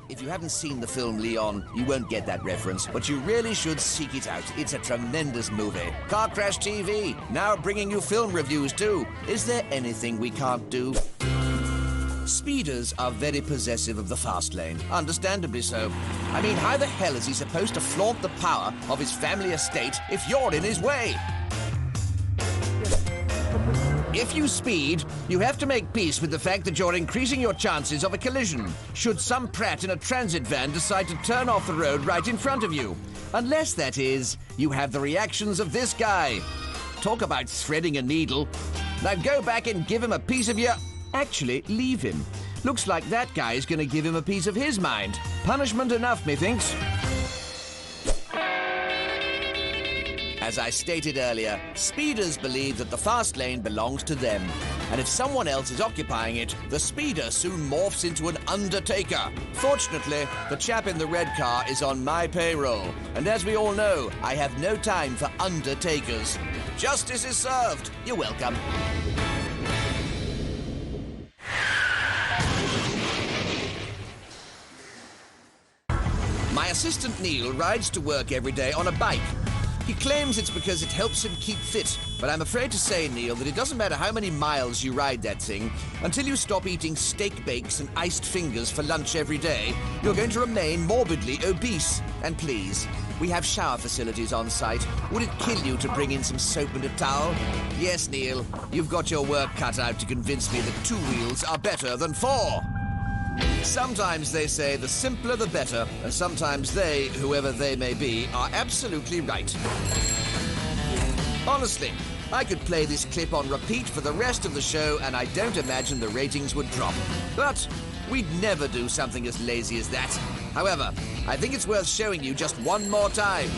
If you haven't seen the film Leon, you won't get that reference, but you really should seek it out. It's a tremendous movie. Car Crash TV, now bringing you film reviews too. Is there anything we can't do? Speeders are very possessive of the fast lane, understandably so. I mean, how the hell is he supposed to flaunt the power of his family estate if you're in his way? If you speed, you have to make peace with the fact that you're increasing your chances of a collision, should some prat in a transit van decide to turn off the road right in front of you. Unless, that is, you have the reactions of this guy. Talk about threading a needle. Now go back and give him a piece of your... Actually, leave him. Looks like that guy's gonna give him a piece of his mind. Punishment enough, methinks. As I stated earlier, speeders believe that the fast lane belongs to them. And if someone else is occupying it, the speeder soon morphs into an undertaker. Fortunately, the chap in the red car is on my payroll. And as we all know, I have no time for undertakers. Justice is served. You're welcome. My assistant Neil rides to work every day on a bike. He claims it's because it helps him keep fit, but I'm afraid to say, Neil, that it doesn't matter how many miles you ride that thing, until you stop eating steak bakes and iced fingers for lunch every day, you're going to remain morbidly obese. And please, we have shower facilities on site. Would it kill you to bring in some soap and a towel? Yes, Neil, you've got your work cut out to convince me that 2 wheels are better than 4. Sometimes they say the simpler the better, and sometimes they, whoever they may be, are absolutely right. Honestly, I could play this clip on repeat for the rest of the show, and I don't imagine the ratings would drop. But we'd never do something as lazy as that. However, I think it's worth showing you just one more time.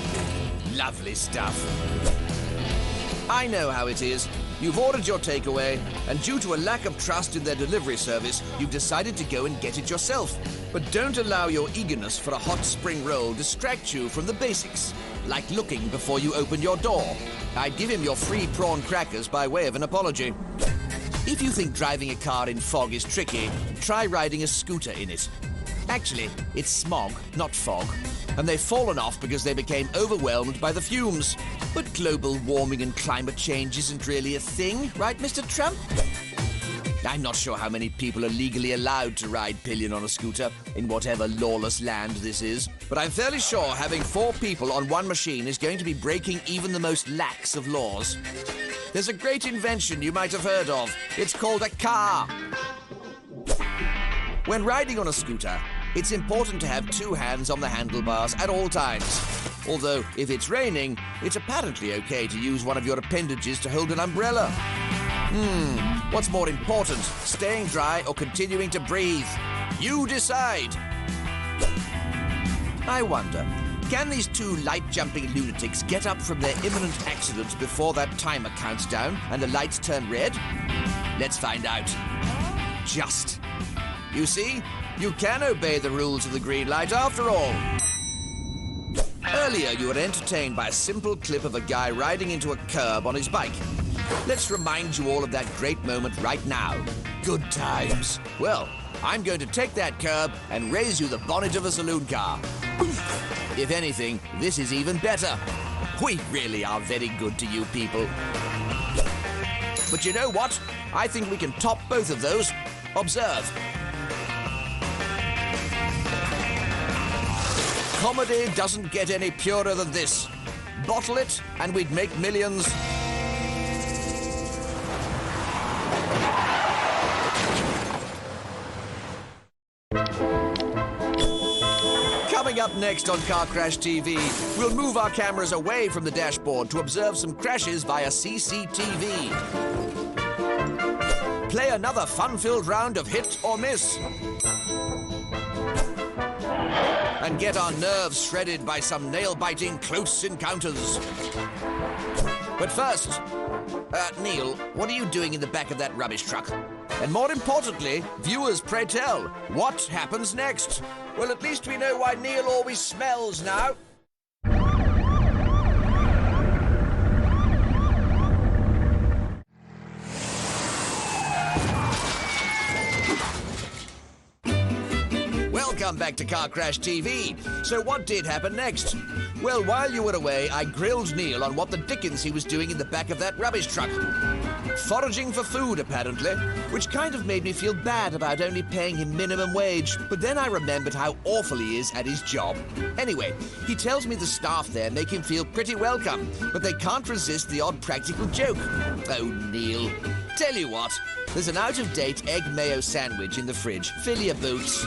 Lovely stuff. I know how it is. You've ordered your takeaway, and due to a lack of trust in their delivery service, you've decided to go and get it yourself. But don't allow your eagerness for a hot spring roll distract you from the basics, like looking before you open your door. I'd give him your free prawn crackers by way of an apology. If you think driving a car in fog is tricky, try riding a scooter in it. Actually, it's smog, not fog, and they've fallen off because they became overwhelmed by the fumes. But global warming and climate change isn't really a thing, right, Mr. Trump? I'm not sure how many people are legally allowed to ride pillion on a scooter in whatever lawless land this is, but I'm fairly sure having 4 people on one machine is going to be breaking even the most lax of laws. There's a great invention you might have heard of. It's called a car. When riding on a scooter, it's important to have 2 hands on the handlebars at all times. Although, if it's raining, it's apparently okay to use one of your appendages to hold an umbrella. What's more important, staying dry or continuing to breathe? You decide. I wonder, can these 2 light-jumping lunatics get up from their imminent accident before that timer counts down and the lights turn red? Let's find out. Just. You see, you can obey the rules of the green light after all. Earlier, you were entertained by a simple clip of a guy riding into a curb on his bike. Let's remind you all of that great moment right now. Good times. Well, I'm going to take that curb and raise you the bonnet of a saloon car. If anything, this is even better. We really are very good to you people. But you know what? I think we can top both of those. Observe. Comedy doesn't get any purer than this. Bottle it, and we'd make millions. Coming up next on Car Crash TV, we'll move our cameras away from the dashboard to observe some crashes via CCTV. Play another fun-filled round of hit or miss. And get our nerves shredded by some nail-biting close encounters. But first, Neil, what are you doing in the back of that rubbish truck? And more importantly, viewers, pray tell, what happens next? Well, at least we know why Neil always smells now. come back to Car Crash TV. So what did happen next? Well, while you were away, I grilled Neil on what the dickens he was doing in the back of that rubbish truck. Foraging for food, apparently, which kind of made me feel bad about only paying him minimum wage. But then I remembered how awful he is at his job. Anyway, he tells me the staff there make him feel pretty welcome, but they can't resist the odd practical joke. Oh, Neil. Tell you what, there's an out-of-date egg mayo sandwich in the fridge. Fill your boots.